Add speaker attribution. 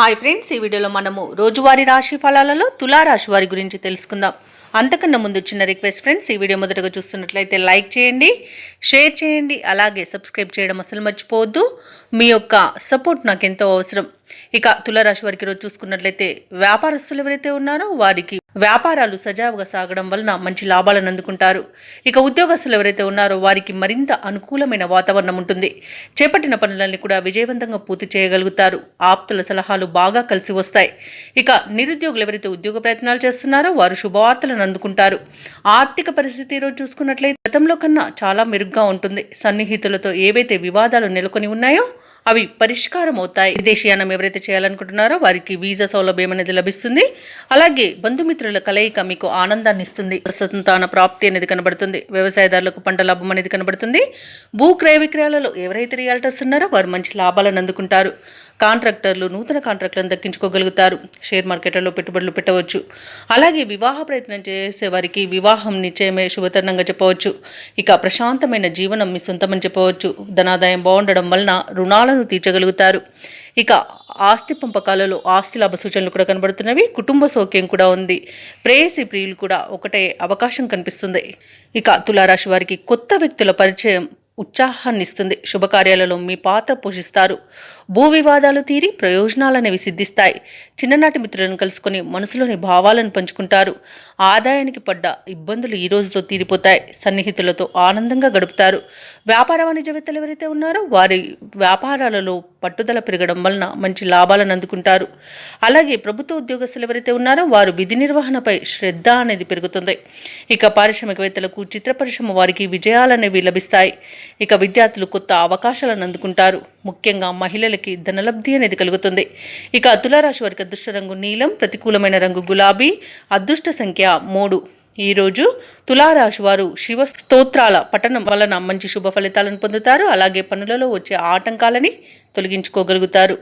Speaker 1: Hi friends, ఈ వీడియోలో మనము రోజువారీ రాశి ఫలాలలో తులారాశి వారి గురించి తెలుసుకుందాం. అంతకన్నా ముందు చిన్న రిక్వెస్ట్ ఫ్రెండ్స్, ఈ వీడియో మొదటగా చూస్తున్నట్లయితే లైక్ చేయండి, షేర్ చేయండి, అలాగే సబ్స్క్రైబ్ చేయడం అసలు మర్చిపోవద్దు. మీ యొక్క సపోర్ట్ నాకు ఎంతో అవసరం. ఇక తులారాశి వారికి రోజు చూసుకున్నట్లయితే వ్యాపారస్తులు ఎవరైతే ఉన్నారో వారికి వ్యాపారాలు సజావుగా సాగడం వలన మంచి లాభాలను అందుకుంటారు. ఇక ఉద్యోగస్తులు ఎవరైతే ఉన్నారో వారికి మరింత అనుకూలమైన వాతావరణం ఉంటుంది. చేపట్టిన పనులన్నీ కూడా విజయవంతంగా పూర్తి చేయగలుగుతారు. ఆప్తుల సలహాలు బాగా కలిసి వస్తాయి. ఇక నిరుద్యోగులు ఎవరైతే ఉద్యోగ ప్రయత్నాలు చేస్తున్నారో వారు శుభవార్తలను అందుకుంటారు. ఆర్థిక పరిస్థితి రోజు చూసుకున్నట్లయితే గతంలో కన్నా చాలా మెరుగ్గా ఉంటుంది. సన్నిహితులతో ఏవైతే వివాదాలు నెలకొని ఉన్నాయో అవి పరిష్కారం అవుతాయి. విదేశీయానం ఎవరైతే చేయాలనుకుంటున్నారో వారికి వీసా సౌలభ్యం అనేది లభిస్తుంది. అలాగే బంధుమిత్రుల కలయిక మీకు ఆనందాన్ని ఇస్తుంది. సంతాన ప్రాప్తి అనేది కనబడుతుంది. వ్యవసాయదారులకు పంట లాభం అనేది కనబడుతుంది. భూ క్రయ విక్రయాలలో ఎవరైతే రియల్టర్స్ ఉన్నారో వారు మంచి లాభాలను అందుకుంటారు. కాంట్రాక్టర్లు నూతన కాంట్రాక్టులను దక్కించుకోగలుగుతారు. షేర్ మార్కెట్లలో పెట్టుబడులు పెట్టవచ్చు. అలాగే వివాహ ప్రయత్నం చేసే వారికి వివాహం నిశ్చయమే శుభతరుణంగా చెప్పవచ్చు. ఇక ప్రశాంతమైన జీవనం మీ సొంతమని చెప్పవచ్చు. ధనాదాయం బాగుండడం వలన రుణాలను తీర్చగలుగుతారు. ఇక ఆస్తి పంపకాలలో ఆస్తి లాభ సూచనలు కూడా కనబడుతున్నవి. కుటుంబ సౌఖ్యం కూడా ఉంది. ప్రేయసి ప్రియులు కూడా ఒకటే అవకాశం కనిపిస్తుంది. ఇక తులారాశి వారికి కొత్త వ్యక్తుల పరిచయం ఉత్సాహాన్ని ఇస్తుంది. శుభకార్యాలలో మీ పాత్ర పోషిస్తారు. భూ వివాదాలు తీరి ప్రయోజనాలనేవి సిద్ధిస్తాయి. చిన్ననాటి మిత్రులను కలుసుకొని మనసులోని భావాలను పంచుకుంటారు. ఆదాయానికి పడ్డ ఇబ్బందులు ఈ రోజుతో తీరిపోతాయి. సన్నిహితులతో ఆనందంగా గడుపుతారు. వ్యాపార వాణిజ్యవేత్తలు ఎవరైతే ఉన్నారో వారి వ్యాపారాలలో పట్టుదల పెరగడం వలన మంచి లాభాలను అందుకుంటారు. అలాగే ప్రభుత్వ ఉద్యోగస్తులు ఎవరైతే ఉన్నారో వారు విధి నిర్వహణపై శ్రద్ధ అనేది పెరుగుతుంది. ఇక పారిశ్రామికవేత్తలకు చిత్ర పరిశ్రమ వారికి విజయాలనేవి లభిస్తాయి. ఇక విద్యార్థులు కొత్త అవకాశాలను అందుకుంటారు. ముఖ్యంగా మహిళలకి ధనలబ్ధి అనేది కలుగుతుంది. ఇక తులారాశి వారికి అదృష్ట రంగు నీలం, ప్రతికూలమైన రంగు గులాబీ, అదృష్ట సంఖ్య 3. ఈరోజు తులారాశి వారు శివ స్తోత్రాల పఠనం వలన మంచి శుభ ఫలితాలను పొందుతారు. అలాగే పనులలో వచ్చే ఆటంకాలని తొలగించుకోగలుగుతారు.